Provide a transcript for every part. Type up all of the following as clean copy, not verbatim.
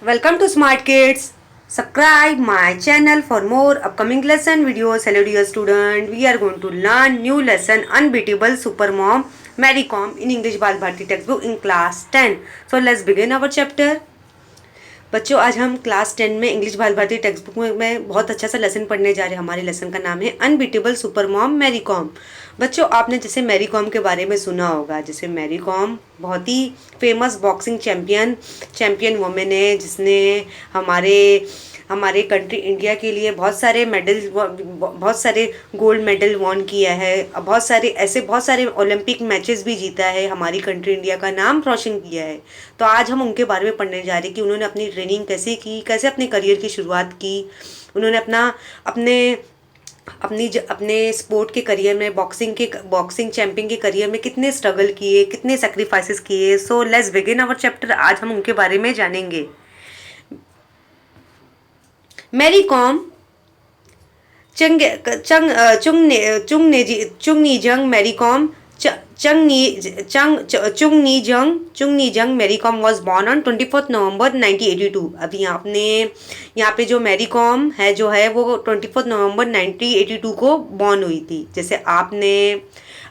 Welcome to Smart Kids. Subscribe my channel for more upcoming lesson videos. Hello dear student. We are going to learn new lesson Unbeatable Supermom Mary Kom in English Bal Bharti textbook in class 10. So let's begin our chapter. बच्चों आज हम class 10 में English बाल Bharti text book में बहुत अच्छा सा lesson पढ़ने जा रहे हैं। हमारे लेसन का नाम है unbeatable super mom Mary Kom. बच्चों आपने जैसे मैरी कॉम के बारे में सुना होगा। जैसे मैरी कॉम बहुत ही फेमस बॉक्सिंग चैम्पियन वुमेन है, जिसने हमारे कंट्री इंडिया के लिए बहुत सारे गोल्ड मेडल वॉन किया है। बहुत सारे ओलंपिक मैचेस भी जीता है, हमारी कंट्री इंडिया का नाम रोशन किया है। तो आज हम उनके बारे में पढ़ने जा रहे हैं कि उन्होंने अपनी ट्रेनिंग कैसे की, कैसे अपने करियर की शुरुआत की। उन्होंने अपने स्पोर्ट के करियर में बॉक्सिंग चैंपियन के करियर में कितने स्ट्रगल किए, कितने सेक्रीफाइसेस किए। So let's begin our chapter. आज हम उनके बारे में जानेंगे। Mary Kom Chungneijang Mary Kom Chungneijang Mary Kom was born on 24 November 1982। अभी यहाँ पे जो मैरी कॉम है जो है वो 24 नवंबर 1982 को बॉर्न हुई थी। जैसे आपने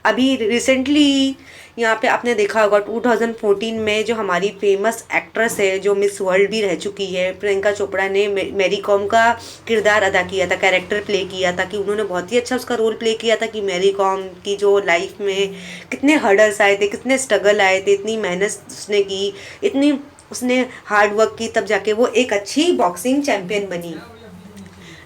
अभी रिसेंटली यहाँ पे आपने देखा होगा 2014 में जो हमारी फेमस एक्ट्रेस है, जो मिस वर्ल्ड भी रह चुकी है, प्रियंका चोपड़ा ने मैरी कॉम का किरदार अदा किया था, कैरेक्टर प्ले किया था। कि उन्होंने बहुत ही अच्छा उसका रोल प्ले किया था कि मैरी कॉम की जो लाइफ में कितने हर्डल्स आए थे, कितने स्ट्रगल आए थे, इतनी मेहनत उसने की, इतनी उसने हार्ड वर्क की, तब जाके वो एक अच्छी बॉक्सिंग चैम्पियन बनी।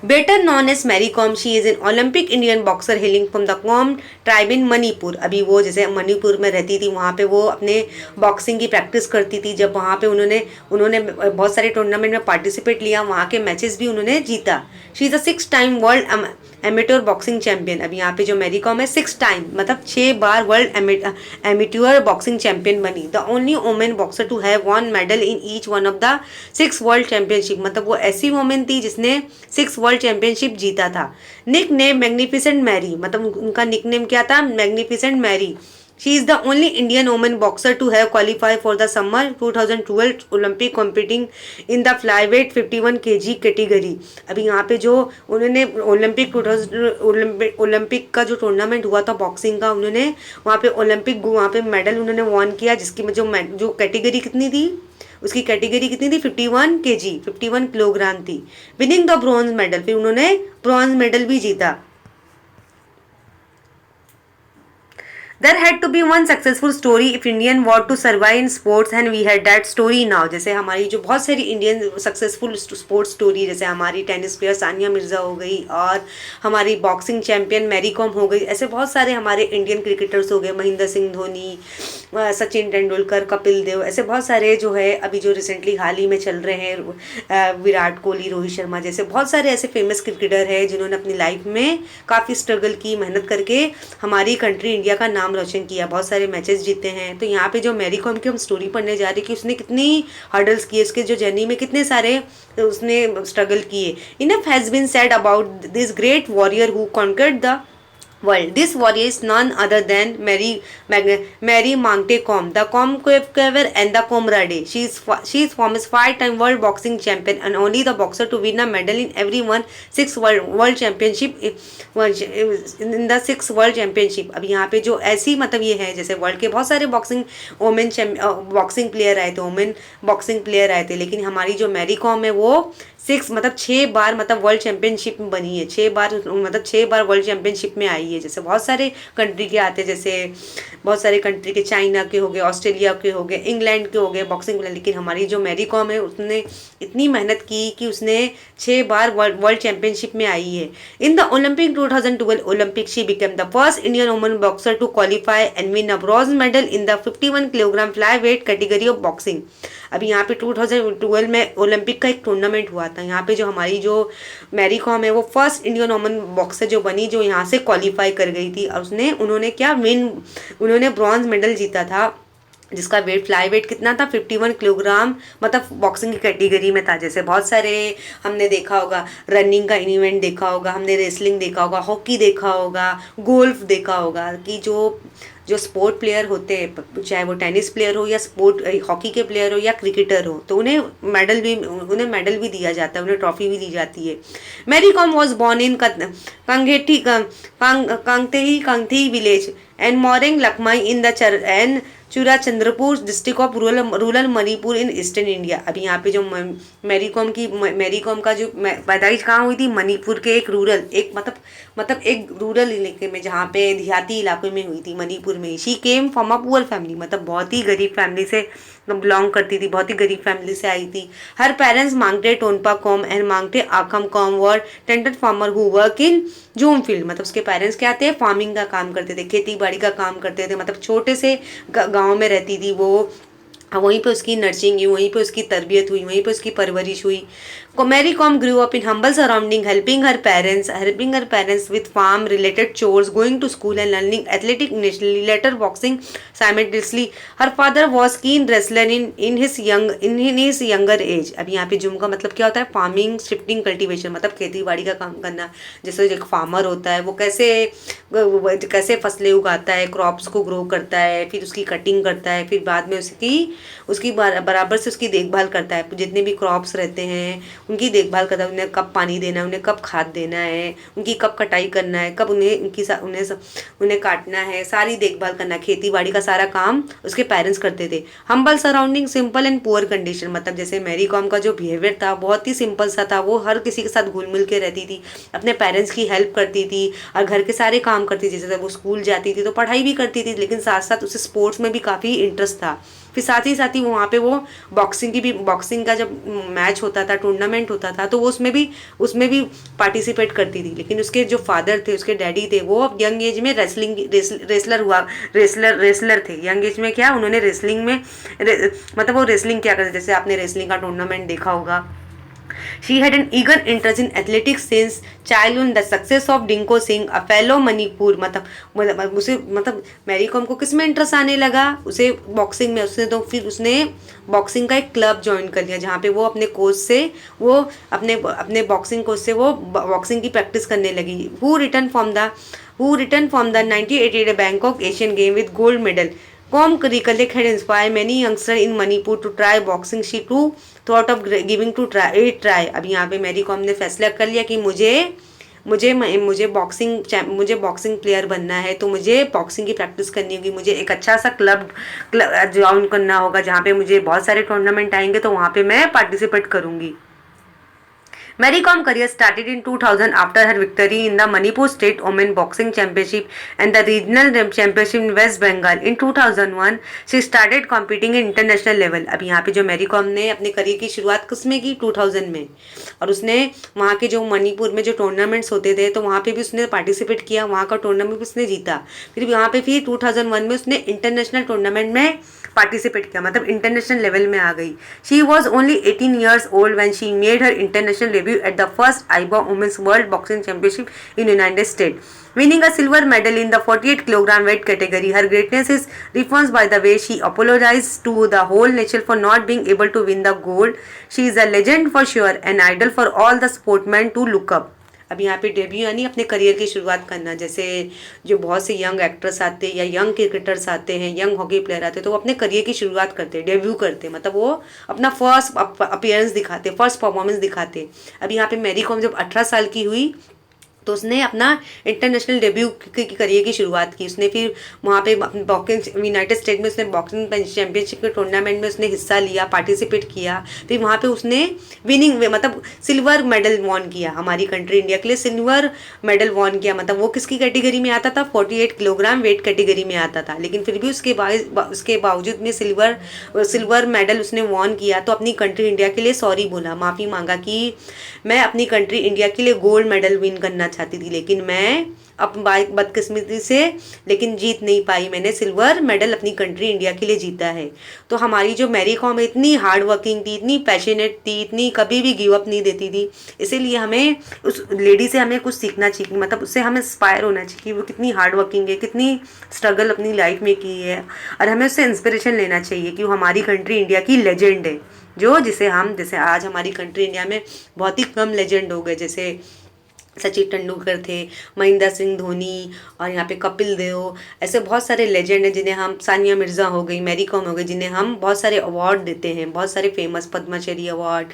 Better known as Mary Kom, she is an Olympic Indian boxer hailing from the Kom tribe in Manipur. अभी वो जैसे मणिपुर में रहती थी, वहाँ पे वो अपने बॉक्सिंग की प्रैक्टिस करती थी। जब वहाँ पे उन्होंने बहुत सारे टूर्नामेंट में पार्टिसिपेट लिया, वहाँ के मैचेस भी उन्होंने जीता। She is a 6 time world amateur boxing champion. अभी यहाँ पे जो मैरी कॉम है 6 टाइम मतलब 6 बार वर्ल्ड एमेट्योर बॉक्सिंग चैंपियन बनी। The only women boxer to have won medal in each one of the 6 world championship. मतलब वो ऐसी वुमेन थी जिसने 6 वर्ल्ड चैंपियनशिप जीता था। निक नेम मैग्निफिसेंट मैरी, मतलब उनका निक नेम क्या था? Magnificent Mary. She is the only Indian women boxer to have qualify for the summer 2012 Olympic competing in the flyweight 51 kg category. अभी यहाँ पे जो उन्होंने ओलंपिक का जो टूर्नामेंट हुआ था बॉक्सिंग का, उन्होंने वहाँ पे मेडल उन्होंने वॉन किया, जिसकी जो कैटेगरी कितनी थी, उसकी कैटेगरी कितनी थी? 51 kg, 51 किलोग्राम थी। विनिंग द ब्रॉन्ज मेडल, फिर उन्होंने ब्रॉन्ज मेडल भी जीता। There had to be one successful story if Indian want to survive in sports and we had that story now। जैसे हमारी जो बहुत सारी इंडियन सक्सेसफुल स्पोर्ट्स स्टोरी, जैसे हमारी टेनिस प्लेयर सानिया मिर्ज़ा हो गई और हमारी बॉक्सिंग चैंपियन मैरी कॉम हो गई, ऐसे बहुत सारे हमारे इंडियन क्रिकेटर्स हो गए, महेंद्र सिंह धोनी, सचिन तेंदुलकर, कपिल देव, ऐसे बहुत सारे जो है अभी जो रिसेंटली हाल ही में चल रहे हैं, विराट कोहली, रोहित शर्मा जैसे बहुत सारे ऐसे फेमस क्रिकेटर हैं जिन्होंने अपनी लाइफ में काफ़ी स्ट्रगल की, मेहनत करके हमारी कंट्री इंडिया का नाम रोशन किया, बहुत सारे मैचेस जीते हैं। तो यहाँ पे जो मैरी कॉम की हम स्टोरी पढ़ने जा रहे हैं कि उसने कितनी हर्डल्स किए, उसके जो जर्नी में कितने सारे उसने स्ट्रगल किए। Enough has been said about this great warrior who conquered the world. This warrior is none other than Mary Mangte Kom, the Comquever and the Comrade. She is famous 5-time world boxing champion and only the boxer to win a medal in every one 6 world championship in the 6 world championship। अब यहाँ पे जो ऐसी मतलब ये है, जैसे world के बहुत सारे बॉक्सिंग प्लेयर आए थे, वुमेन बॉक्सिंग प्लेयर आए थे, लेकिन हमारी जो मैरी कॉम है वो 6 बार मतलब वर्ल्ड चैंपियनशिप में बनी है, 6 बार वर्ल्ड चैंपियनशिप में आई है। जैसे बहुत सारे कंट्री के आते हैं, जैसे बहुत सारे कंट्री के, चाइना के हो गए, ऑस्ट्रेलिया के हो गए, इंग्लैंड के हो गए बॉक्सिंग प्लेयर, लेकिन हमारी जो मैरी कॉम है उसने इतनी मेहनत की कि उसने 6 बार वर्ल्ड चैंपियनशिप में आई है। In the Olympic 2012 Olympic she became the first Indian woman boxer to qualify and win a bronze medal in the 51 kilogram fly weight category of boxing. अभी यहाँ पे 2012 में ओलंपिक का एक टूर्नामेंट हुआ था। यहाँ पे जो हमारी जो मैरी कॉम है वो फर्स्ट इंडियन वुमन बॉक्सर जो बनी, जो यहाँ से क्वालिफाई कर गई थी, और उन्होंने ब्रॉन्ज मेडल जीता था, जिसका वेट फ्लाई वेट कितना था? 51 किलोग्राम, मतलब बॉक्सिंग की कैटेगरी में था। जैसे बहुत सारे हमने देखा होगा, रनिंग का इवेंट देखा होगा, हमने रेसलिंग देखा होगा, हॉकी देखा होगा, गोल्फ देखा होगा, कि जो जो स्पोर्ट प्लेयर होते हैं, चाहे वो टेनिस प्लेयर हो या स्पोर्ट हॉकी के प्लेयर हो या क्रिकेटर हो, तो उन्हें मेडल भी दिया जाता है, उन्हें ट्रॉफी भी दी जाती है। Mary Kom was born in Kangathei village and Moirang लखमाई in the end Churachandpur district of rural Manipur in eastern India. अभी यहाँ पे जो मैरी कॉम का जो पैदाइश कहाँ हुई थी, मणिपुर के एक एक रूरल इलाके में, जहाँ पे देहाती इलाके में हुई थी, मणिपुर में। She came from a poor family, मतलब बहुत ही गरीब फैमिली से बिलोंग करती थी, बहुत ही गरीब फैमिली से आई थी। Her parents Mangte Tonpa Kom and Mangte Akham Kom were tender farmer who work in jhum field, मतलब उसके पेरेंट्स क्या थे, फार्मिंग का काम करते थे, खेती बाड़ी का काम करते थे, मतलब छोटे से गांव में रहती थी वो। वहीं पे उसकी नर्सिंग हुई, वहीं पे उसकी तरबियत हुई, वहीं पे उसकी परवरिश हुई। Mary Kom grew up in humble surrounding, helping her parents with farm related chores, going to school and learning athletic nationally, later boxing simultaneously. Her father was keen wrestler in his younger age. अब यहाँ पे जुम का मतलब क्या होता है, farming, shifting, cultivation, मतलब खेती बाड़ी का काम करना। जैसे एक फार्मर होता है, वो कैसे फसलें उगाता है, क्रॉप्स को ग्रो करता है, फिर उसकी कटिंग करता है, फिर बाद में उसकी बराबर से उसकी देखभाल करता है। जितने भी क्रॉप्स रहते हैं उनकी देखभाल करता है, उन्हें कब पानी देना है, उन्हें कब खाद देना है, उनकी कब कटाई करना है, कब उन्हें काटना है, सारी देखभाल करना है। खेती बाड़ी का सारा काम उसके पेरेंट्स करते थे। Humble surrounding, simple and poor condition, मतलब जैसे मैरी कॉम का जो बिहेवियर था बहुत ही सिंपल सा था। वो हर किसी के साथ घुल मिल के रहती थी, अपने पेरेंट्स की हेल्प करती थी और घर के सारे काम करती थी। जैसे वो स्कूल जाती थी तो पढ़ाई भी करती थी, लेकिन साथ साथ उसे स्पोर्ट्स में भी काफ़ी इंटरेस्ट था। फिर साथ ही वहाँ पे वो बॉक्सिंग का जब मैच होता था, टूर्नामेंट होता था, तो वो उसमें भी पार्टिसिपेट करती थी। लेकिन उसके जो फादर थे, उसके डैडी थे, वो यंग एज में रेसलर थे। यंग एज में क्या उन्होंने रेसलिंग में मतलब वो रेसलिंग क्या करते, जैसे आपने रेसलिंग का टूर्नामेंट देखा होगा। She had an eager interest in athletics since childhood. The success of Dinko Singh, a fellow Manipur, मतलब मैरी कॉम को किस में इंटरेस्ट आने लगा, उसे बॉक्सिंग में। फिर उसने बॉक्सिंग का एक क्लब ज्वाइन कर लिया, जहाँ पे वो अपने कोच से वो अपने बॉक्सिंग कोच से वो बॉक्सिंग की प्रैक्टिस करने लगी। Who returned from the 1988 Bangkok Asian Game with gold medal. Com recollect had inspired many youngsters in Manipur to try boxing. She too thought of giving to try. अब यहाँ पे Mary com ने फैसला कर लिया कि मुझे बॉक्सिंग प्लेयर बनना है, तो मुझे बॉक्सिंग की प्रैक्टिस करनी होगी। मुझे एक अच्छा सा क्लब ज्वाइन करना होगा, जहाँ पे मुझे बहुत सारे टूर्नामेंट आएंगे, तो वहाँ पे मैं पार्टिसिपेट करूँगी। Mary Kom career started in 2000 after her victory in the Manipur State Women Boxing Championship and the Regional Championship in West Bengal. In 2001, she started competing in international level. अब यहाँ पे जो मैरी कॉम ने अपने career की शुरुआत किसमें की, 2000 में। और उसने वहाँ के जो मणिपुर में जो टूर्नामेंट्स होते थे, तो वहाँ पे भी उसने पार्टिसिपेट किया, वहाँ का टूर्नामेंट भी उसने जीता। फिर वहाँ पे 2001 में उसने इंटरनेशनल टूर्नामेंट में पार्टिसिपेट किया, मतलब इंटरनेशनल लेवल में आ गई। She was only 18 years old when she made her international debut at the first IBA Women's World Boxing Championship in United States, winning a silver medal in the 48 kilogram weight category. Her greatness is referenced by the way she apologized to the whole nation for not being able to win the gold. She is a legend for sure, an idol for all the sportsmen to look up. अब यहाँ पे debut यानी अपने career की शुरुआत करना। जैसे जो बहुत से यंग एक्टर्स आते हैं या यंग क्रिकेटर्स आते हैं, यंग हॉकी प्लेयर आते हैं, तो वो अपने करियर की शुरुआत करते हैं, डेब्यू करते हैं, मतलब वो अपना फर्स्ट अपीयरेंस दिखाते, फर्स्ट परफॉर्मेंस दिखाते। अब यहाँ पे मैरी कॉम जब 18 साल की हुई, तो उसने अपना इंटरनेशनल डेब्यू की करियर की शुरुआत की। उसने फिर वहाँ पे बॉक्सिंग यूनाइटेड स्टेट में उसने बॉक्सिंग चैंपियनशिप के टूर्नामेंट में उसने हिस्सा लिया, पार्टिसिपेट किया। फिर वहाँ पे उसने विनिंग मतलब सिल्वर मेडल वॉन किया, हमारी कंट्री इंडिया के लिए सिल्वर मेडल वॉन किया। मतलब वो किसकी कैटेगरी में आता था, 48 किलोग्राम वेट कैटेगरी में आता था, लेकिन फिर भी उसके बावजूद में सिल्वर मेडल उसने वॉन किया। तो अपनी कंट्री इंडिया के लिए सॉरी बोला, माफ़ी मांगा कि मैं अपनी कंट्री इंडिया के लिए गोल्ड मेडल विन करना चाहती थी, लेकिन मैं अपनी बदकिस्मती से लेकिन जीत नहीं पाई। मैंने सिल्वर मेडल अपनी कंट्री इंडिया के लिए जीता है। तो हमारी जो मैरी कॉम इतनी हार्ड वर्किंग थी, इतनी पैशनेट थी, इतनी कभी भी गिव अप नहीं देती थी। इसीलिए हमें उस लेडी से हमें कुछ सीखना चाहिए, मतलब उससे हमें इंस्पायर होना चाहिए कि वो कितनी हार्ड वर्किंग है, कितनी स्ट्रगल अपनी लाइफ में की है, और हमें उससे इंस्पिरेशन लेना चाहिए कि वो हमारी कंट्री इंडिया की लेजेंड है। जैसे आज हमारी कंट्री इंडिया में बहुत ही कम लेजेंड हो गए, जैसे सचिन तेंदुलकर थे, महेंद्र सिंह धोनी, और यहाँ पे कपिल देव, ऐसे बहुत सारे लेजेंड हैं जिन्हें हम, सानिया मिर्ज़ा हो गई, मैरी कॉम हो गई, जिन्हें हम बहुत सारे अवार्ड देते हैं, बहुत सारे famous Padmashri award,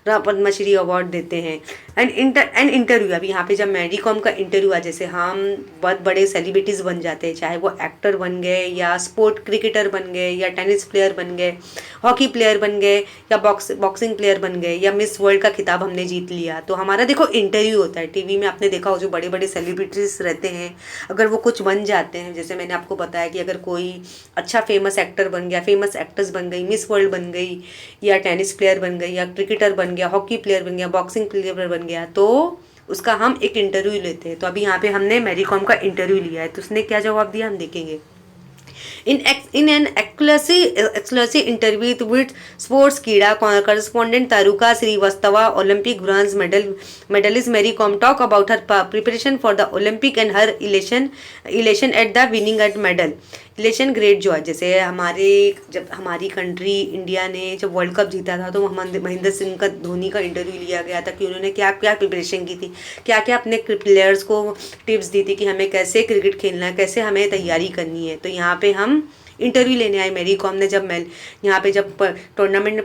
Padmashri award देते हैं। एंड इंटरव्यू, अभी यहाँ पे जब मैरी कॉम का इंटरव्यू हुआ, जैसे हम बहुत बड़े सेलिब्रिटीज़ बन जाते हैं, चाहे वो एक्टर बन गए या स्पोर्ट क्रिकेटर बन गए या टेनिस प्लेयर बन गए, हॉकी प्लेयर बन गए या बॉक्सिंग प्लेयर बन गए, या मिस वर्ल्ड का खिताब हमने जीत लिया, तो हमारा देखो इंटरव्यू होता है। टीवी में आपने देखा हो जो बड़े बड़े सेलिब्रिटीज रहते हैं, अगर वो कुछ बन जाते हैं, जैसे मैंने आपको बताया कि अगर कोई अच्छा फेमस एक्टर बन गया, फेमस एक्ट्रेस बन गई, मिस वर्ल्ड बन गई, या टेनिस प्लेयर बन गई, या क्रिकेटर बन गया, हॉकी प्लेयर बन गया, बॉक्सिंग प्लेयर बन गया, तो उसका हम एक इंटरव्यू लेते हैं। तो अभी यहाँ पे हमने मैरी कॉम का इंटरव्यू लिया है, तो उसने क्या जवाब दिया हम देखेंगे। In an exclusive interview with Sportskeeda correspondent Taruka Srivastava, Olympic bronze medalist Mary Kom talk about her preparation for the Olympic and her elation at the winning at medal. Elation great Joy, जैसे जब हमारी country India ने जब world cup जीता था, तो महेंद्र सिंह का, धोनी का इंटरव्यू लिया गया था कि उन्होंने क्या क्या प्रिपरेशन की थी, क्या क्या अपने प्लेयर्स को टिप्स दी थी कि हमें कैसे क्रिकेट खेलना है, कैसे हमें तैयारी करनी है। तो यहाँ पे हम इंटरव्यू लेने आए मैरी कॉम ने, जब मैं यहाँ पे जब टूर्नामेंट में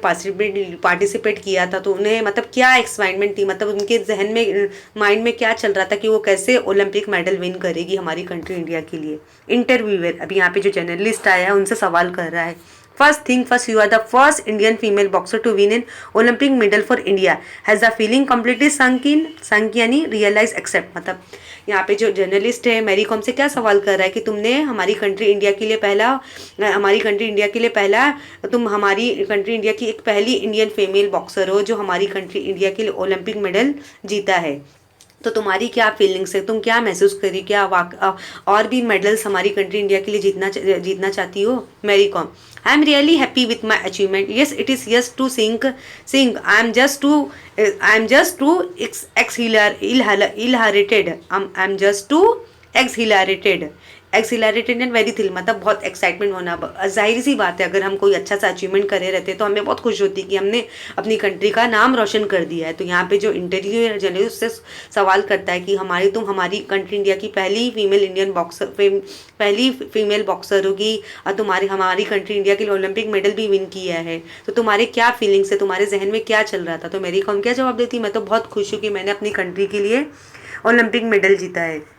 पार्टिसिपेट किया था, तो उन्हें मतलब क्या एक्साइटमेंट थी, मतलब उनके जहन में, माइंड में क्या चल रहा था कि वो कैसे ओलंपिक मेडल विन करेगी हमारी कंट्री इंडिया के लिए। इंटरव्यूअर, अभी यहाँ पे जो जर्नलिस्ट आया है उनसे सवाल कर रहा है। First thing first, you are the first Indian female boxer to win an Olympic medal for India. Has the feeling completely sunk यानी realize accept, मतलब यहाँ पे जो जर्नलिस्ट है मैरी कॉम से क्या सवाल कर रहा है कि तुमने हमारी कंट्री इंडिया के लिए पहला, तुम हमारी कंट्री इंडिया की एक पहली इंडियन फीमेल बॉक्सर हो जो हमारी कंट्री इंडिया के लिए ओलंपिक मेडल जीता है। तो तुम्हारी क्या फीलिंग्स है, तुम क्या महसूस करी, क्या और भी मेडल्स हमारी कंट्री इंडिया के लिए जीतना चाहती हो। Mary Kom, I am really happy with my achievement, yes it is yes to sink I am just too accelerated and very thrill, मतलब बहुत एक्साइटमेंट होना। जाहिर सी बात है, अगर हम कोई अच्छा सा अचीवमेंट करे रहते तो हमें बहुत खुश होती कि हमने अपनी कंट्री का नाम रोशन कर दिया है। तो यहाँ पे जो इंटरव्यू जर्नलिस्ट उससे सवाल करता है कि तुम हमारी कंट्री इंडिया की पहली फीमेल बॉक्सर होगी और हमारी कंट्री इंडिया के लिए ओलंपिक मेडल भी विन किया है, तो तुम्हारे क्या फीलिंग्स है, तुम्हारे जहन में क्या चल रहा था। तो मेरी कॉम क्या जवाब देती, मैं तो बहुत खुश हूँ कि मैंने अपनी कंट्री के लिए ओलंपिक मेडल जीता है।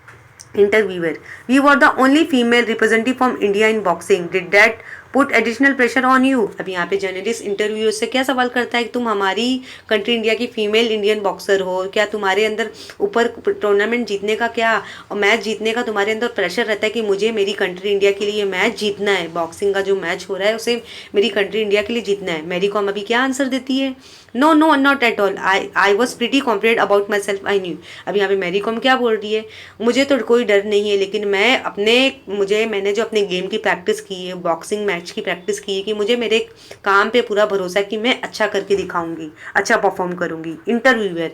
Interviewer, we were the only female representative from India in boxing. Did that put additional pressure on you. अब यहाँ पे जर्नलिस्ट इंटरव्यू से क्या सवाल करता है कि तुम हमारी कंट्री इंडिया की फीमेल इंडियन बॉक्सर हो, क्या तुम्हारे अंदर ऊपर टूर्नामेंट जीतने का, क्या मैच जीतने का तुम्हारे अंदर प्रेशर रहता है कि मुझे मेरी कंट्री इंडिया के लिए मैच जीतना है, बॉक्सिंग का जो मैच हो रहा है उसे मेरी कंट्री इंडिया के लिए जीतना है। मैरी कॉम अभी क्या आंसर देती है, no no not at all, I was pretty confident about my self, I knew. अब यहाँ पे मैरी कॉम क्या बोल रही है, मुझे तो कोई डर नहीं है, लेकिन मैंने जो अपने गेम की प्रैक्टिस की है, बॉक्सिंग मैच की प्रैक्टिस की है, कि मुझे मेरे काम पे पूरा भरोसा है कि मैं अच्छा करके दिखाऊंगी, अच्छा परफॉर्म करूंगी। Interviewer,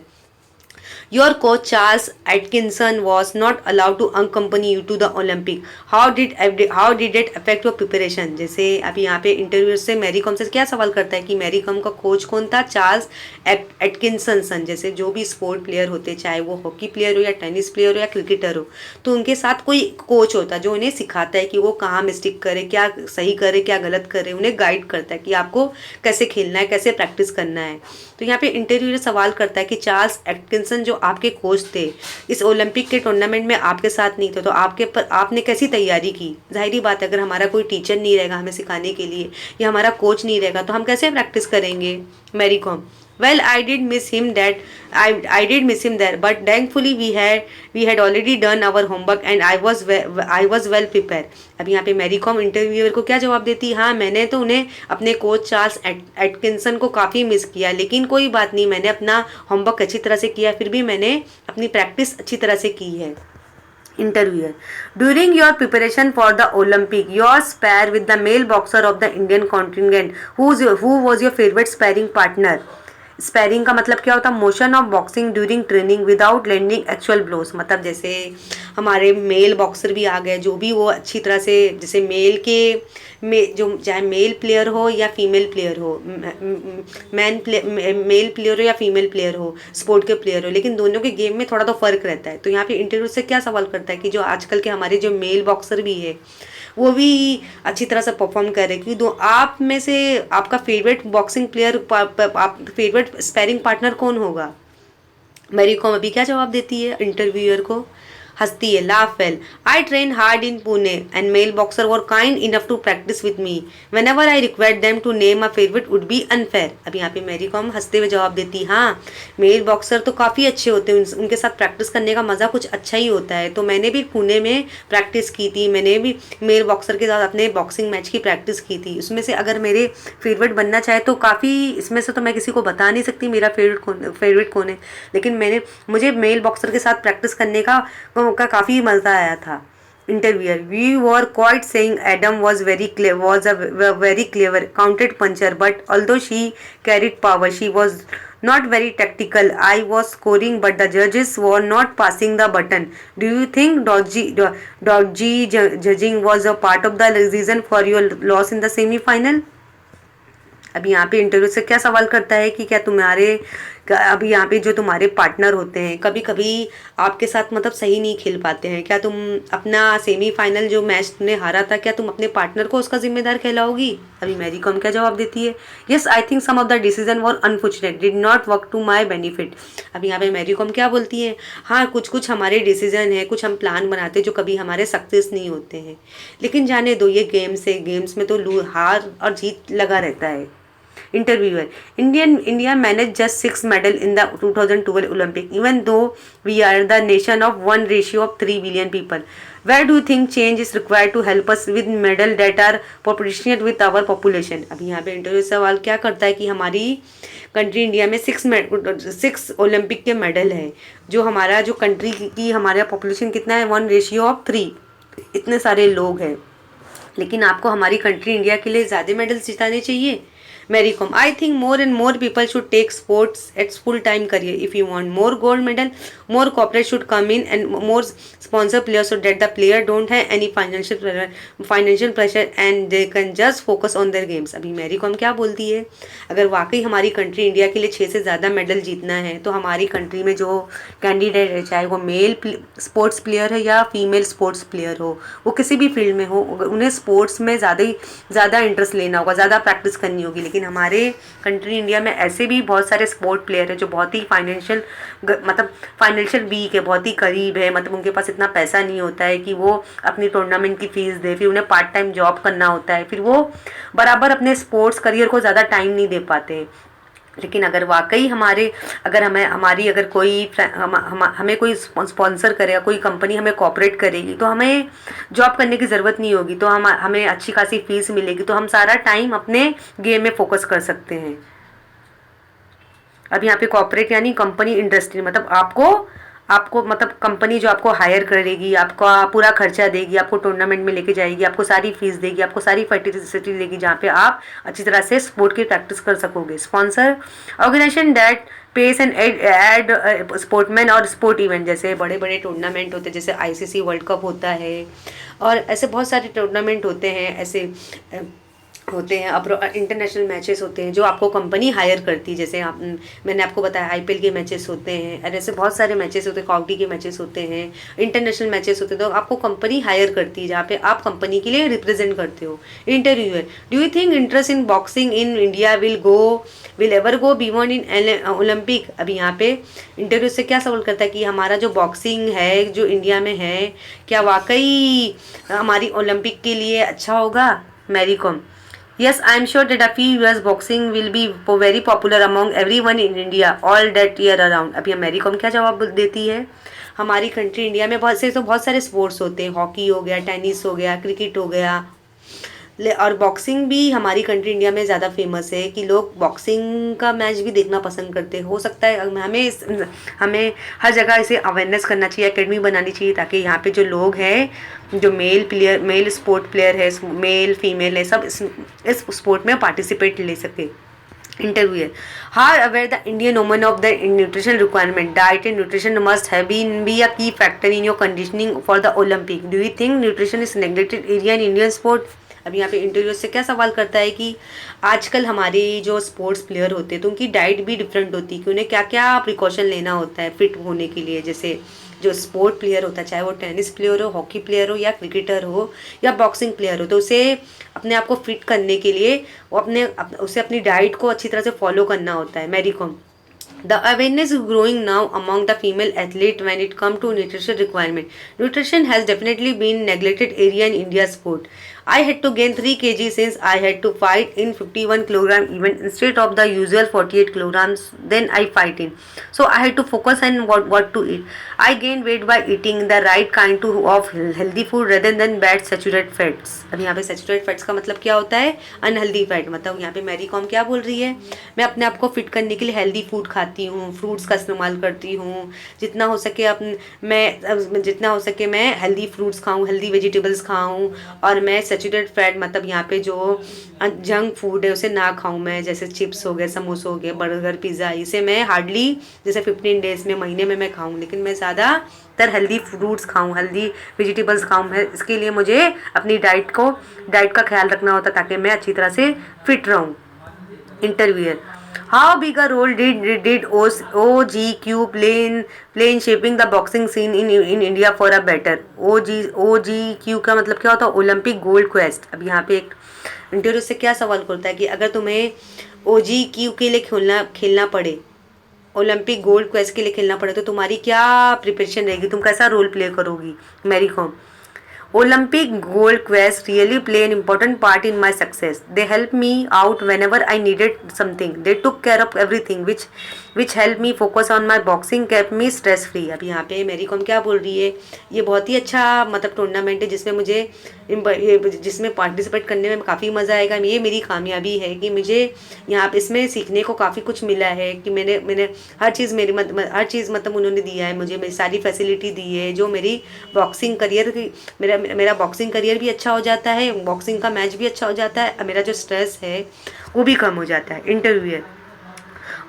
your coach Charles Atkinson was not allowed to accompany you to the Olympic. How did it affect your preparation? जैसे अभी यहाँ पे इंटरव्यू से मैरी कॉम से क्या सवाल करता है कि मैरी कॉम का कोच कौन था, चार्ल्स एटकिंसन। जैसे जो भी स्पोर्ट प्लेयर होते, चाहे वो हॉकी प्लेयर हो या टेनिस प्लेयर हो या क्रिकेटर हो, तो उनके साथ कोई कोच होता है जो उन्हें सिखाता है कि वो कहाँ मिस्टेक करे, क्या सही करे, क्या गलत करे, उन्हें गाइड करता है कि आपको कैसे खेलना है, कैसे प्रैक्टिस करना है। तो यहाँ पे इंटरव्यू सवाल करता है कि चार्ल्स एटकिंसन जो आपके कोच थे, इस ओलंपिक के टूर्नामेंट में आपके साथ नहीं थे, तो आपने कैसी तैयारी की। जाहिर बात है, अगर हमारा कोई टीचर नहीं रहेगा हमें सिखाने के लिए, या हमारा कोच नहीं रहेगा, तो हम कैसे प्रैक्टिस करेंगे। Mary Kom, well I did miss him there, but thankfully we had already done our homework and I was well prepared. अब यहाँ पे मैरी कॉम इंटरव्यूअर को क्या जवाब देती है, हाँ मैंने तो उन्हें अपने कोच चार्ल्स एटकिंसन को काफ़ी मिस किया, लेकिन कोई बात नहीं, मैंने अपना होमवर्क अच्छी तरह से किया, फिर भी मैंने अपनी प्रैक्टिस अच्छी तरह से की है। Interviewer, during your preparation for the Olympic, your spar with the male boxer of the Indian contingent, who was your favorite sparring partner? Sparring का मतलब क्या होता है? Motion of boxing during training without landing actual blows. मतलब जैसे हमारे mail boxer भी आ गए, जो भी वो अच्छी तरह से, जैसे मेल के जो चाहे मेल प्लेयर हो या फीमेल प्लेयर हो, मेल प्लेयर हो या फीमेल प्लेयर हो, स्पोर्ट के प्लेयर हो, लेकिन दोनों के गेम में थोड़ा तो फर्क रहता है। तो यहाँ पे इंटरव्यू से क्या सवाल करता है कि जो आजकल के हमारे जो मेल बॉक्सर भी है वो भी अच्छी तरह से परफॉर्म कर रहे हैं, क्योंकि दो आप में से आपका फेवरेट बॉक्सिंग प्लेयर, आप फेवरेट स्पैरिंग पार्टनर कौन होगा? मैरी कॉम अभी क्या जवाब देती है इंटरव्यूअर को? हंसती है, laugh well, I train hard in Pune and male boxer were kind enough to practice with me, whenever I required them to name a favourite would be unfair. अब यहाँ पे मैरी कॉम हंसते हुए जवाब देती, हाँ मेल बॉक्सर तो काफ़ी अच्छे होते हैं, उनके साथ प्रैक्टिस करने का मज़ा कुछ अच्छा ही होता है। तो मैंने भी पुणे में प्रैक्टिस की थी, मैंने भी मेल बॉक्सर के साथ अपने बॉक्सिंग मैच की प्रैक्टिस की थी। उसमें से अगर मेरे फेवरेट बनना चाहे तो काफ़ी, इसमें से तो मैं किसी को बता नहीं सकती मेरा फेवरेट कौन है, लेकिन मुझे मेल बॉक्सर के साथ प्रैक्टिस करने का काफ़ी मज़ा आया था। Interviewer, we were quite saying Adam was very clever counted puncher, but although she carried power she was not very tactical. I was scoring, but the judges were not passing the button. Do you think dodgy judging was a part of the reason for your loss in the semi-final? अभी यहाँ पे interview से क्या सवाल करता है कि क्या तुम्हारे, अभी यहाँ पे जो तुम्हारे पार्टनर होते हैं कभी कभी आपके साथ मतलब सही नहीं खेल पाते हैं, क्या तुम अपना सेमीफाइनल जो मैच तुमने हारा था, क्या तुम अपने पार्टनर को उसका जिम्मेदार कहलाओगी? अभी मैरी कॉम क्या जवाब देती है? Yes I think some of the decision were unfortunate did not work to my benefit. अभी यहाँ पे मैरी कॉम क्या बोलती है? हाँ कुछ हमारे डिसीजन है, कुछ हम प्लान बनाते हैं जो कभी हमारे सक्सेस नहीं होते हैं, लेकिन जाने दो, ये गेम्स है, गेम्स में तो हार और जीत लगा रहता है। Interviewer, India managed just 6 medals in the 2012 Olympic, even though we are the nation of 1 ratio of 3 billion people. Where do you think change is required to help us with medal that are proportionate with our population? अभी यहाँ पे interview सवाल क्या करता है कि हमारी country India में 6 ओलंपिक के मेडल है, जो हमारा जो कंट्री की हमारा पॉपुलेशन कितना है 1:3, इतने सारे लोग हैं, लेकिन आपको हमारी कंट्री इंडिया के लिए ज़्यादा मेडल्स जिताने चाहिए। Mary Kom, I think more and more people should take sports as full-time career. If you want more gold medal, more corporate should come in and more sponsor players so that the player don't have any financial pressure and they can just focus on their games. अभी Mary Kom क्या बोलती है? अगर वाकई हमारी country India के लिए 6 से ज़्यादा मेडल जीतना है तो हमारी कंट्री में जो कैंडिडेट है, चाहे वो मेल स्पोर्ट्स प्लेयर है या फीमेल स्पोर्ट्स प्लेयर हो, वो किसी भी फील्ड में हो, उन्हें स्पोर्ट्स में ज़्यादा इंटरेस्ट लेना होगा, ज़्यादा प्रैक्टिस करनी होगी। लेकिन हमारे कंट्री इंडिया में ऐसे भी बहुत सारे स्पोर्ट प्लेयर हैं जो बहुत ही फाइनेंशियल वीक है, बहुत ही करीब है, मतलब उनके पास इतना पैसा नहीं होता है कि वो अपनी टूर्नामेंट की फीस दे, फिर उन्हें पार्ट टाइम जॉब करना होता है, फिर वो बराबर अपने स्पोर्ट्स करियर को ज़्यादा टाइम नहीं दे पाते। लेकिन अगर वाकई अगर कोई हमें कोई स्पॉन्सर करेगा, कोई कंपनी हमें कॉपरेट करेगी, तो हमें जॉब करने की ज़रूरत नहीं होगी, तो हमें अच्छी खासी फीस मिलेगी, तो हम सारा टाइम अपने गेम में फोकस कर सकते हैं। अब यहाँ पे कॉपरेट यानी कंपनी इंडस्ट्री, मतलब आपको मतलब कंपनी जो आपको हायर करेगी, आपका पूरा खर्चा देगी, आपको टूर्नामेंट में लेके जाएगी, आपको सारी फीस देगी, आपको सारी फैसिलिटी देगी, जहाँ पे आप अच्छी तरह से स्पोर्ट की प्रैक्टिस कर सकोगे। Sponsor organisation that pays and aid sportsman और स्पोर्ट इवेंट, जैसे बड़े बड़े टूर्नामेंट होते हैं, जैसे ICC वर्ल्ड कप होता है और ऐसे बहुत सारे टूर्नामेंट होते हैं, ऐसे होते हैं, अब इंटरनेशनल मैचेस होते हैं जो आपको कंपनी हायर करती है, जैसे मैंने आपको बताया IPL के मैचेस होते हैं और ऐसे बहुत सारे मैचेस होते हैं, काउंटी के मैचेस होते हैं, इंटरनेशनल मैचेस होते हैं, तो आपको कंपनी हायर करती है जहाँ पे आप कंपनी के लिए रिप्रेजेंट करते हो। Interviewer, do you think interest in boxing in India will ever go beyond in Olympic? अभी यहाँ पे इंटरव्यू से क्या सवाल करता है कि हमारा जो बॉक्सिंग है जो इंडिया में है, क्या वाकई हमारी ओलंपिक के लिए अच्छा होगा? Mary Kom, yes, I am sure that a few years boxing will be very popular among everyone in India all that year around. अभी मैरी कॉम क्या जवाब देती है? हमारी कंट्री इंडिया में बहुत सारे स्पोर्ट्स होते हैं, हॉकी हो गया, टेनिस हो गया, क्रिकेट हो गया, और बॉक्सिंग भी हमारी कंट्री इंडिया में ज़्यादा फेमस है कि लोग बॉक्सिंग का मैच भी देखना पसंद करते हैं। हो सकता है हमें हर जगह इसे अवेयरनेस करना चाहिए, एकेडमी बनानी चाहिए, ताकि यहाँ पे जो लोग हैं, जो मेल स्पोर्ट प्लेयर है, मेल फीमेल है, सब इस स्पोर्ट में पार्टिसिपेट ले सके। Interviewer. However, the Indian woman of the nutrition requirement, diet and nutrition must have been be a key factor in your conditioning for the Olympic. Do you think nutrition is neglected area in Indian sport? अब यहाँ पे interview से क्या सवाल करता है कि आजकल हमारे जो स्पोर्ट्स प्लेयर होते हैं तो उनकी डाइट भी डिफरेंट होती है कि उन्हें क्या क्या प्रिकॉशन लेना होता है फिट होने के लिए। जैसे जो स्पोर्ट प्लेयर होता है, चाहे वो टेनिस प्लेयर हो, हॉकी प्लेयर हो या क्रिकेटर हो या बॉक्सिंग प्लेयर हो, तो उसे अपने आप को फिट करने के लिए वो उसे अपनी डाइट को अच्छी तरह से फॉलो करना होता है। Mary Kom, the awareness is growing now among the female athlete when it comes to nutrition requirement. Nutrition has definitely been neglected area in India sport. I had to gain 3 kg since I had to fight in 51 kilogram event instead of the usual 48 kilograms then I fight in. So I had to focus on what to eat. I gained weight by eating the right kind of healthy food rather than bad saturated fats. अब यहाँ पे saturated fats का मतलब क्या होता है? Unhealthy fat. मतलब यहाँ पे मैरी कॉम क्या बोल रही है? मैं अपने आप को फिट करने के लिए हेल्दी फूड खाती हूँ, फ्रूट्स का इस्तेमाल करती हूँ, जितना हो सके मैं हेल्दी फ्रूट्स खाऊँ, हेल्दी वेजिटेबल्स खाऊँ, और मैं सैचुरेटेड फैट मतलब यहाँ पे जो जंक फूड है उसे ना खाऊँ मैं, जैसे चिप्स हो गए, समोसे हो गए, बर्गर, पिज़्ज़ा, इसे मैं हार्डली जैसे 15 डेज़ में, महीने में मैं खाऊँ, लेकिन मैं ज़्यादातर हेल्दी फ्रूट्स खाऊँ, हेल्दी वेजिटेबल्स खाऊँ। मैं इसके लिए मुझे अपनी डाइट का ख्याल रखना होता ताकि मैं अच्छी तरह से फिट रहूँ। Interviewer, how big a role did OGQ play in shaping the boxing scene in India for a better? OGQ का मतलब क्या होता है? Olympic gold quest. अब यहाँ पे एक इंटरव्यू से क्या सवाल करता है कि अगर तुम्हें OGQ के लिए खेलना पड़े, ओलंपिक गोल्ड क्वेस्ट के लिए खेलना पड़े, तो तुम्हारी क्या प्रिपरेशन रहेगी, तुम कैसा रोल प्ले करोगी? Mary Kom, Olympic gold quest really play an important part in my success. They helped me out whenever I needed something. They took care of everything, which helped me focus on my boxing, kept me stress free. अभी यहाँ पे मेरी com क्या बोल रही है? ये बहुत ही अच्छा मतलब टूर्नामेंट है जिसमें पार्टिसिपेट करने में काफ़ी मज़ा आएगा। ये मेरी कामयाबी है कि मुझे यहाँ पे इसमें सीखने को काफ़ी कुछ मिला है कि मैंने हर चीज़ हर चीज़ मतलब उन्होंने दिया है मुझे, मेरी सारी फैसिलिटी दी है, जो मेरी बॉक्सिंग करियर की मेरा बॉक्सिंग करियर भी अच्छा हो जाता है, बॉक्सिंग का मैच भी अच्छा हो जाता है, मेरा जो स्ट्रेस है वो भी कम हो जाता है। Interviewer,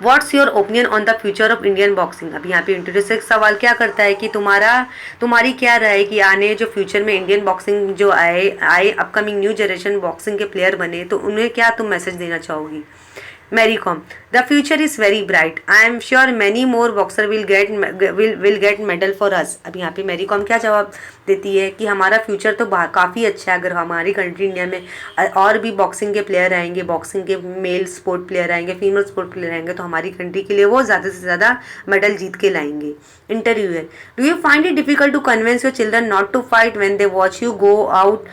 what's your opinion on the future of Indian boxing? अब यहाँ पे इंटरव्यू से सवाल क्या करता है कि तुम्हारी क्या राय है कि आने जो फ्यूचर में इंडियन बॉक्सिंग जो आए अपकमिंग न्यू जनरेशन बॉक्सिंग के प्लेयर बने, तो उन्हें क्या तुम मैसेज देना चाहोगी? Mary Com, the future is very bright. I am sure many more boxer will get medal for us. अब यहाँ पे मैरी कॉम क्या जवाब देती है कि हमारा फ्यूचर तो काफ़ी अच्छा है। अगर हमारी कंट्री इंडिया में और भी बॉक्सिंग के प्लेयर आएंगे, बॉक्सिंग के मेल स्पोर्ट प्लेयर आएंगे, फीमेल स्पोर्ट प्लेयर आएंगे, तो हमारी कंट्री के लिए वो ज़्यादा से ज़्यादा मेडल जीत के लाएंगे। Interviewer, do you find it difficult to convince your children not to fight when they watch you go out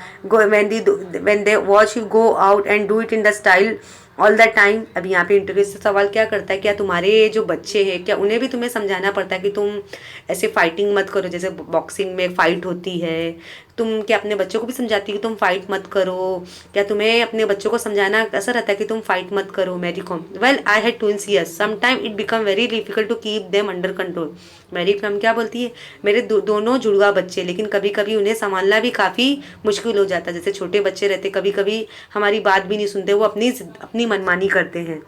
and do it in the style all the time? अब यहाँ पे इंटरव्यू से सवाल क्या करता है, क्या तुम्हारे जो बच्चे हैं क्या उन्हें भी तुम्हें समझाना पड़ता है कि तुम ऐसे फाइटिंग मत करो, जैसे बॉक्सिंग में फाइट होती है, तुम क्या अपने बच्चों को भी समझाती है कि तुम फाइट मत करो? क्या तुम्हें अपने बच्चों को समझाना कैसा रहता है कि तुम फाइट मत करो? Mary Kom, well I had twins, yes sometime it become very difficult to keep them under control. Mary Kom क्या बोलती है, मेरे दोनों जुड़वा बच्चे, लेकिन कभी कभी उन्हें संभालना भी काफ़ी मुश्किल हो जाता है। जैसे छोटे बच्चे रहते, कभी कभी हमारी बात भी नहीं सुनते, वो अपनी मनमानी करते हैं।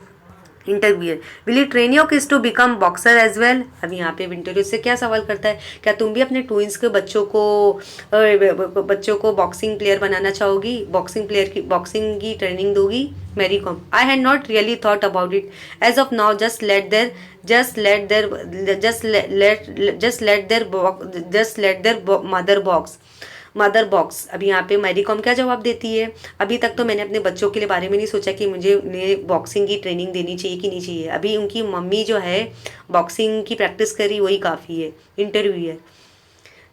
Interviewer, will you train your kids to become boxer as well? अब यहाँ पे इंटरव्यू से क्या सवाल करता है, क्या तुम भी अपने ट्विंस के बच्चों को बॉक्सिंग प्लेयर बनाना चाहोगी, बॉक्सिंग की ट्रेनिंग दोगी? Mary Kom, I had not really thought about it as of now, just let their mother box. अब यहाँ पे मैरी कॉम क्या जवाब देती है, अभी तक तो मैंने अपने बच्चों के लिए बारे में नहीं सोचा कि मुझे उन्हें बॉक्सिंग की ट्रेनिंग देनी चाहिए कि नहीं चाहिए। अभी उनकी मम्मी जो है बॉक्सिंग की प्रैक्टिस करी वही काफ़ी है। इंटरव्यू है,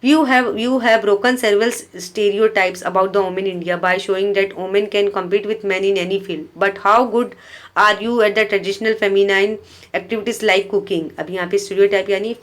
You have broken several stereotypes about the women in India by showing that women can compete with men in any field. But how good are you at the traditional feminine activities like cooking? अब यहाँ पे stereotype यानी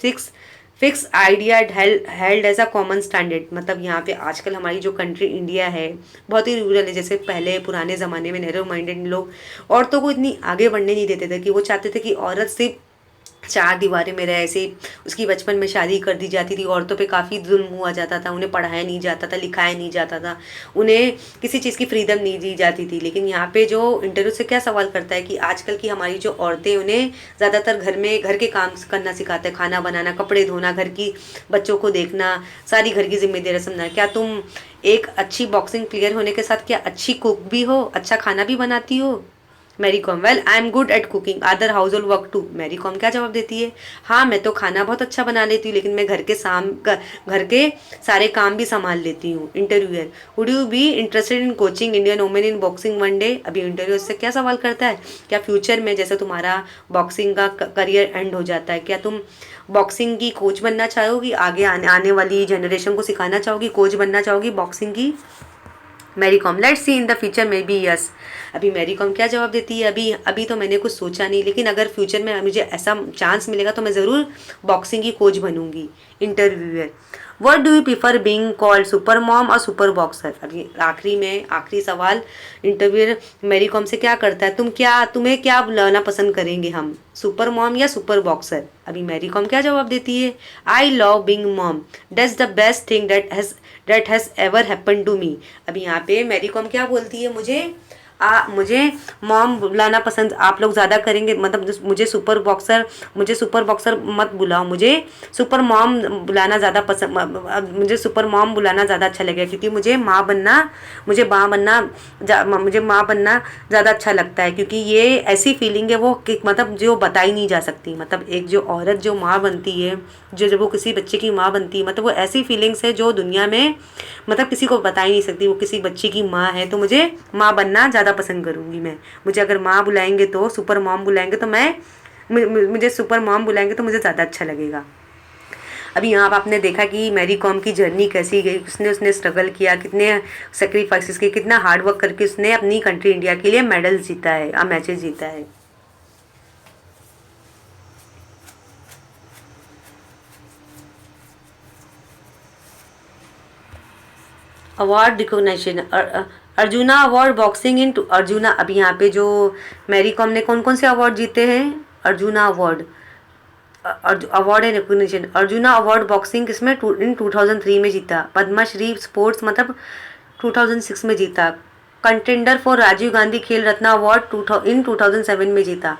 fix idea held as a common standard. मतलब यहाँ पे आजकल हमारी जो कंट्री इंडिया है बहुत ही रूरल है। जैसे पहले पुराने ज़माने में नैरो माइंडेड लोग औरतों को इतनी आगे बढ़ने नहीं देते थे कि वो चाहते थे कि औरत सिर्फ चार दीवारें में रहे, ऐसे उसकी बचपन में शादी कर दी जाती थी, औरतों पे काफ़ी जुल्म हुआ जाता था, उन्हें पढ़ाया नहीं जाता था, लिखाया नहीं जाता था, उन्हें किसी चीज़ की फ्रीडम नहीं दी जाती थी। लेकिन यहाँ पे जो इंटरव्यू से क्या सवाल करता है कि आजकल की हमारी जो औरतें, उन्हें ज़्यादातर घर में घर के काम करना सिखाते हैं, खाना बनाना, कपड़े धोना, घर की बच्चों को देखना, सारी घर की जिम्मेदारी समझना। क्या तुम एक अच्छी बॉक्सिंग प्लेयर होने के साथ क्या अच्छी कुक भी हो, अच्छा खाना भी बनाती हो? Mary Kom, well I am good at cooking other household work too. Mary Kom क्या जवाब देती है? हाँ, मैं तो खाना बहुत अच्छा बना लेती हूँ, लेकिन मैं घर के सारे काम भी संभाल लेती हूँ। Interviewer, would you be interested in coaching Indian women in boxing one day? अभी इंटरव्यू से क्या सवाल करता है? क्या फ्यूचर में जैसे तुम्हारा बॉक्सिंग का करियर एंड हो जाता है, क्या तुम बॉक्सिंग की कोच बनना चाहोगी? आगे आने वाली जनरेशन को सिखाना चाहोगी, कोच बनना चाहोगी बॉक्सिंग की? Mary Kom, let's see in the future maybe yes. अभी मैरी कॉम क्या जवाब देती है? अभी अभी तो मैंने कुछ सोचा नहीं, लेकिन अगर फ्यूचर में मुझे ऐसा चांस मिलेगा तो मैं ज़रूर बॉक्सिंग की कोच बनूंगी। Interviewer, what do you prefer being called, super mom और सुपर बॉक्सर? अभी आखिरी सवाल इंटरव्यूअर मैरी कॉम से क्या करता है, तुम्हें क्या बुलाना पसंद करेंगे हम, सुपर मॉम या सुपर बॉक्सर? अभी मैरी कॉम क्या जवाब देती है? I love being mom, that's the best thing that has ever happen to me. अभी यहाँ पे मैरी कॉम क्या बोलती है? मुझे मॉम बुलाना पसंद आप लोग ज़्यादा करेंगे, मतलब मुझे सुपर बॉक्सर मत बुलाओ, मुझे सुपर मॉम बुलाना ज़्यादा पसंद, मुझे सुपर मॉम बुलाना ज़्यादा अच्छा लगेगा, क्योंकि मुझे माँ बनना ज़्यादा अच्छा लगता है, क्योंकि ये ऐसी फीलिंग है वो कि मतलब जो बताई नहीं जा सकती। मतलब एक जो औरत जो माँ बनती है, जो जब वो किसी बच्चे की माँ बनती है, मतलब वो ऐसी फीलिंग्स है जो दुनिया में मतलब किसी को बता ही नहीं सकती। वो किसी बच्चे की माँ है, तो मुझे माँ बनना ज़्यादा पसंद करूँगी मैं। मुझे अगर माँ बुलाएंगे तो सुपर मॉम बुलाएंगे तो मुझे सुपर मॉम बुलाएंगे तो मुझे ज़्यादा अच्छा लगेगा। अभी यहाँ पर आपने देखा कि मैरी कॉम की जर्नी कैसी गई, उसने स्ट्रगल किया, कितने सेक्रीफाइसेस किए, कितना हार्ड वर्क करके उसने अपनी कंट्री इंडिया के लिए मेडल जीता है, मैचेस जीता है। Award recognition, Arjuna award boxing in Arjuna. अभी यहाँ पे जो मैरी कॉम ने कौन कौन से अवार्ड जीते हैं? Arjuna award, award and recognition. Arjuna award boxing किसमें इन 2003 में जीता। पद्मश्री स्पोर्ट्स मतलब 2006 में जीता। कंटेंडर फॉर राजीव गांधी खेल रत्न अवार्ड इन 2007 में जीता।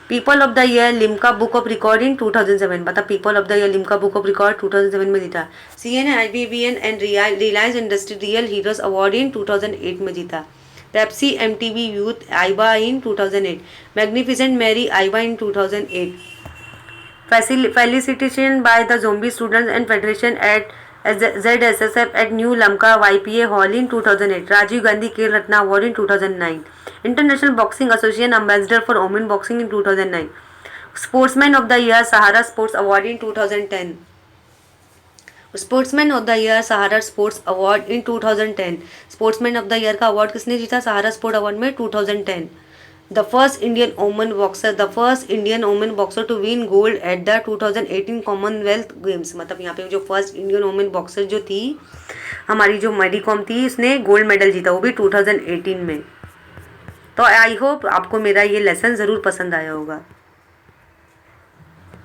People of the year Limca book of record in 2007, मतलब people of the year Limca book of record 2007 में जीता। CNN, IBBN and Reliance industry real heroes award in 2008 में जीता। पेप्सी MTV यूथ आइबा in 2008। Magnificent Mary AIBA in 2008। Felicitation by the Zombie Students and Federation at ZSSF at New Lamka YPA Hall in 2008. Rajiv Gandhi Khel Ratna Award in 2009. International Boxing Association Ambassador for Women Boxing in 2009. Sportsman of the Year Sahara Sports Award in 2010. Sportsman of the year Sahara sports award in 2010। Sportsman of the year का award किसने जीता Sahara sport award में? 2010। The first Indian women boxer to win gold at the 2018 Commonwealth Games. मतलब यहाँ पे जो first Indian women boxer जो थी हमारी जो मैरी कॉम थी, उसने गोल्ड मेडल जीता, वो भी 2018 में। तो आई होप आपको मेरा ये लेसन ज़रूर पसंद आया होगा।